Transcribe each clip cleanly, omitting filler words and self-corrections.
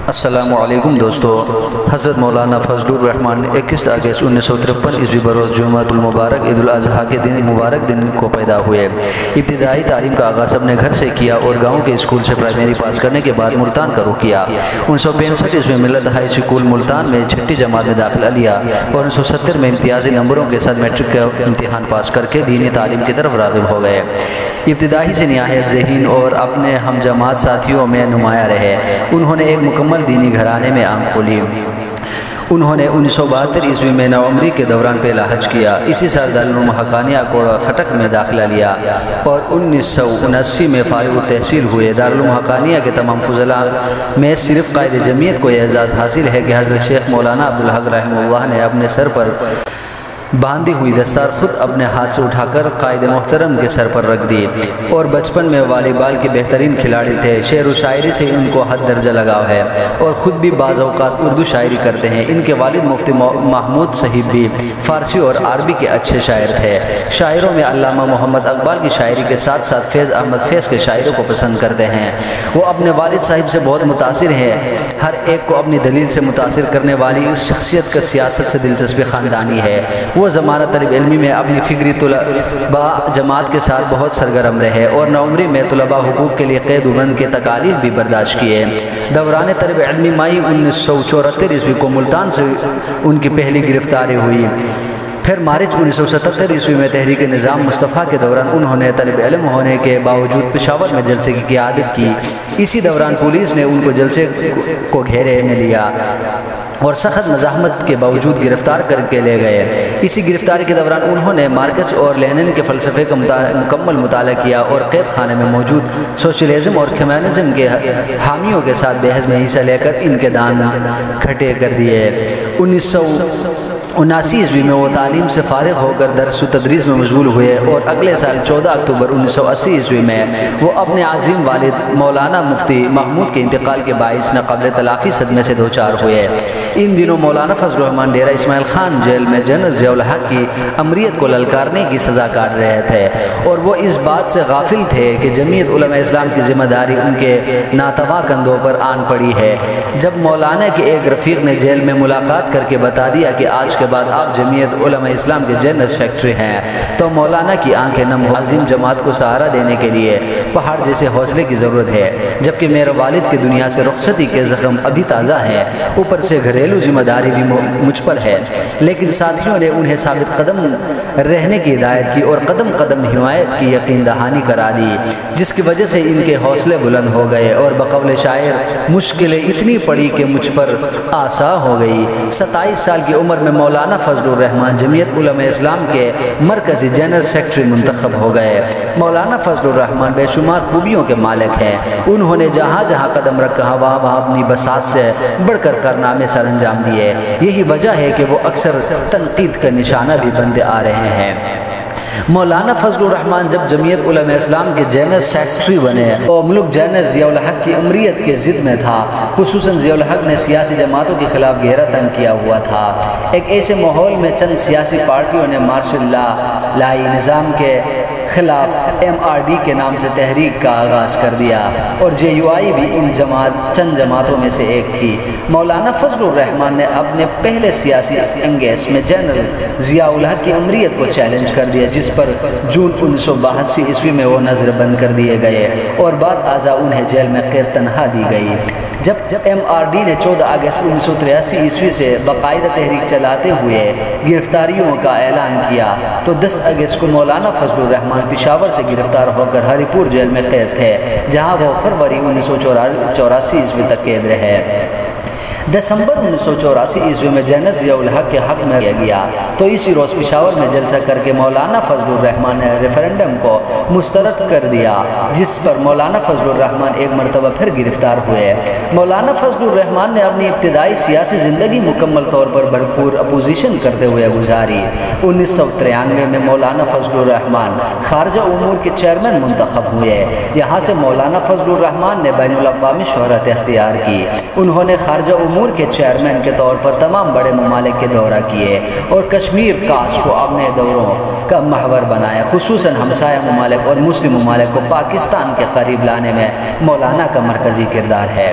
السلام علیکم دوستو۔ حضرت مولانا فضل الرحمان 21 اگست 1953 عیسوی بروز جمعۃ المبارک عید الاضحیٰ کے دن مبارک دن کو پیدا ہوئے۔ ابتدائی تعلیم کا آغاز اپنے گھر سے کیا اور گاؤں کے اسکول سے پرائمری پاس کرنے کے بعد ملتان کا رخ کیا۔ 1965 عیسوی میں ملت ہائی اسکول ملتان میں چھٹی جماعت میں داخلہ لیا اور 1970 میں امتیازی نمبروں کے ساتھ میٹرک کا امتحان پاس کر کے دینی تعلیم کی طرف راغب ہو گئے۔ ابتدائی سے نہایت ذہین اور اپنے ہم جماعت ساتھیوں میں نمایاں رہے۔ انہوں نے ایک مکمل دینی گھرانے میں آنکھ کھولی۔ انہوں نے 1972 عیسوی میں نوعمری کے دوران پہلا حج کیا۔ اسی سال دارالعلوم حقانیہ کوڑا خٹک میں داخلہ لیا اور 1979 میں فارغ التحصیل ہوئے۔ دارالعلوم حقانیہ کے تمام فضلاء میں صرف قائد جمعیت کو یہ اعزاز حاصل ہے کہ حضرت شیخ مولانا عبدالحق رحمہ اللہ نے اپنے سر پر باندھی ہوئی دستار خود اپنے ہاتھ سے اٹھا کر قائد محترم کے سر پر رکھ دی، اور بچپن میں والی بال کے بہترین کھلاڑی تھے۔ شعر و شاعری سے ان کو حد درجہ لگاؤ ہے اور خود بھی بعض اوقات اردو شاعری کرتے ہیں۔ ان کے والد مفتی محمود صاحب بھی فارسی اور عربی کے اچھے شاعر تھے۔ شاعروں میں علامہ محمد اقبال کی شاعری کے ساتھ ساتھ فیض احمد فیض کے شاعروں کو پسند کرتے ہیں۔ وہ اپنے والد صاحب سے بہت متاثر ہیں۔ ہر ایک کو اپنی دلیل سے متاثر کرنے والی اس شخصیت کا سیاست سے دلچسپی خاندانی ہے۔ وہ زمانہ طالب علمی میں اپنی فکری طلباء جماعت کے ساتھ بہت سرگرم رہے اور نوعمری میں طلباء حقوق کے لیے قید و بند کے تکالیف بھی برداشت کیے۔ دوران طالب علمی مئی 1974 عیسوی کو ملتان سے ان کی پہلی گرفتاری ہوئی۔ پھر مارچ 1977 عیسوی میں تحریک نظام مصطفیٰ کے دوران انہوں نے طالب علم ہونے کے باوجود پشاور میں جلسے کی قیادت کی۔ اسی دوران پولیس نے ان کو جلسے کو گھیرے میں لیا اور سخت مزاحمت کے باوجود گرفتار کر کے لے گئے۔ اسی گرفتاری کے دوران انہوں نے مارکس اور لینن کے فلسفے کا مکمل مطالعہ کیا اور قید خانے میں موجود سوشلزم اور کمیونزم کے حامیوں کے ساتھ بحث میں حصہ لے کر ان کے دان کھٹے کر دیے۔ 1979 عیسوی میں وہ تعلیم سے فارغ ہو کر درس و تدریس میں مشغول ہوئے اور اگلے سال 14 اکتوبر 1980 عیسوی میں وہ اپنے عظیم والد مولانا مفتی محمود کے انتقال کے باعث ناقابل تلافی صدمے سے دوچار ہوئے۔ ان دنوں مولانا فضل الرحمان ڈیرہ اسماعیل خان جیل میں جنرل ضیاء الحق کی امریت کو للکارنے کی سزا کاٹ رہے تھے اور وہ اس بات سے غافل تھے کہ جمعیت علماء اسلام کی ذمہ داری ان کے ناتواں کندھوں پر آن پڑی ہے۔ جب مولانا کے ایک رفیق نے جیل میں ملاقات کر کے بتا دیا کہ آج کے بعد آپ جمعیت علماء اسلام کے جنرل سیکرٹری ہیں، تو مولانا کی آنکھیں نم ہو۔ عظیم جماعت کو سہارا دینے کے لیے پہاڑ جیسے حوصلے کی ضرورت ہے، جبکہ میرے والد کی دنیا سے رخصتی کے زخم ابھی تازہ ہیں، اوپر سے گھریلو ذمہ داری بھی مجھ پر ہے۔ لیکن ساتھیوں نے انہیں ثابت قدم رہنے کی ہدایت کی اور قدم قدم حمایت کی یقین دہانی کرا دی، جس کی وجہ سے ان کے حوصلے بلند ہو گئے اور بقول شاعر مشکلیں اتنی پڑی کہ مجھ پر آسا ہو گئی۔ 27 سال کی عمر میں مولانا فضل الرحمان جمعیت علماء اسلام کے مرکزی جنرل سیکرٹری منتخب ہو گئے۔ مولانا فضل الرحمان بے شمار خوبیوں کے مالک ہیں۔ انہوں نے جہاں جہاں قدم رکھا وہاں اپنی بساط سے بڑھ کر کارنامے سر انجام دیے۔ یہی وجہ ہے کہ وہ اکثر تنقید کا نشانہ بھی بنتے آ رہے ہیں۔ مولانا فضل الرحمان جب جمعیت علماء اسلام کے جنرل سیکرٹری بنے تو ملک جنرل ضیاء الحق کی امریت کے ضد میں تھا۔ خصوصاً ضیاء الحق نے سیاسی جماعتوں کے خلاف گہرا تنگ کیا ہوا تھا۔ ایک ایسے ماحول میں چند سیاسی پارٹیوں نے مارشل لا لائی نظام کے خلاف MRD کے نام سے تحریک کا آغاز کر دیا اور JUI بھی ان چند جماعتوں میں سے ایک تھی۔ مولانا فضل الرحمان نے اپنے پہلے سیاسی انگیز میں جنرل ضیاء الحق کی امریت کو چیلنج کر دیا، جس پر جون 1982 عیسوی میں وہ نظر بند کر دیے گئے اور بعد ازاں انہیں جیل میں قید تنہا دی گئی۔ جب MRD نے 14 اگست 1983 عیسوی سے باقاعدہ تحریک چلاتے ہوئے گرفتاریوں کا اعلان کیا تو 10 اگست کو مولانا فضل الرحمان پشاور سے گرفتار ہو کر ہری پور جیل میں قید تھے، جہاں وہ فروری 1984 عیسوی تک قید رہے۔ دسمبر 1984 عیسوی میں جنرل ضیاء الحق کے حق میں کیا گیا تو اسی روز پشاور میں جلسہ کر کے مولانا فضل الرحمان نے ریفرنڈم کو مسترد کر دیا، جس پر مولانا فضل الرحمان ایک مرتبہ پھر گرفتار ہوئے۔ مولانا فضل الرحمان نے اپنی ابتدائی سیاسی زندگی مکمل طور پر بھرپور اپوزیشن کرتے ہوئے گزاری۔ 1993 میں مولانا فضل الرحمان خارجہ امور کے چیئرمین منتخب ہوئے۔ یہاں سے مولانا فضل الرحمان نے بین الاقوامی شہرت اختیار کی۔ انہوں نے خارجہ امور کے چیئرمین کے طور پر تمام بڑے ممالک کے دورہ کیے اور کشمیر کاس کو اپنے دوروں کا محور بنایا۔ خصوصاً ہمسایہ ممالک اور مسلم ممالک کو پاکستان کے قریب لانے میں مولانا کا مرکزی کردار ہے۔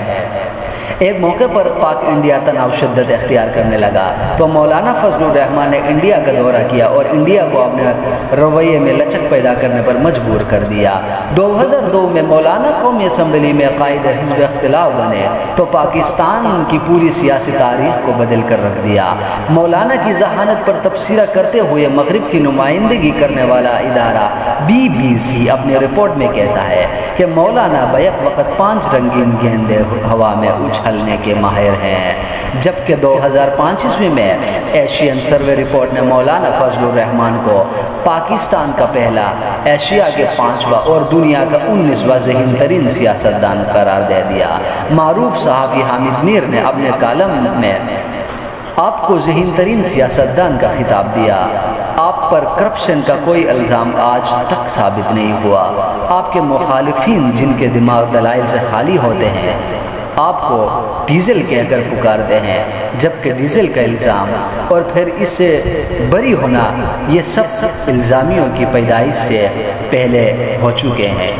ایک موقع پر پاک انڈیا تناؤ شدت اختیار کرنے لگا تو مولانا فضل الرحمان نے انڈیا کا دورہ کیا اور انڈیا کو اپنے رویے میں لچک پیدا کرنے پر مجبور کر دیا۔ 2002 میں مولانا قومی اسمبلی میں قائد حزب اختلاف بنے تو پاکستان کی پوری سیاسی تاریخ کو بدل کر رکھ دیا۔ مولانا کی ذہانت پر تبصرہ کرتے ہوئے مغرب کی نمائندگی کرنے والا ادارہ BBC اپنی رپورٹ میں کہتا ہے کہ مولانا بیک وقت 5 رنگین گیندیں ہوا میں اچھلنے کے ماہر ہیں، جبکہ 2005 میں ایشین سروے رپورٹ نے مولانا فضل الرحمان کو پاکستان کا پہلا، ایشیا کے 5واں اور دنیا کا 19واں ذہین ترین سیاستدان قرار دے دیا۔ معروف صحافی حامد میر نے اپنے کالم میں آپ کو ذہین ترین سیاستدان کا خطاب دیا۔ آپ پر کرپشن کا کوئی الزام آج تک ثابت نہیں ہوا۔ آپ کے مخالفین جن کے دماغ دلائل سے خالی ہوتے ہیں آپ کو ڈیزل کہہ کر پکارتے ہیں، جبکہ ڈیزل کا الزام اور پھر اس سے بری ہونا یہ سب الزامیوں کی پیدائش سے پہلے ہو چکے ہیں۔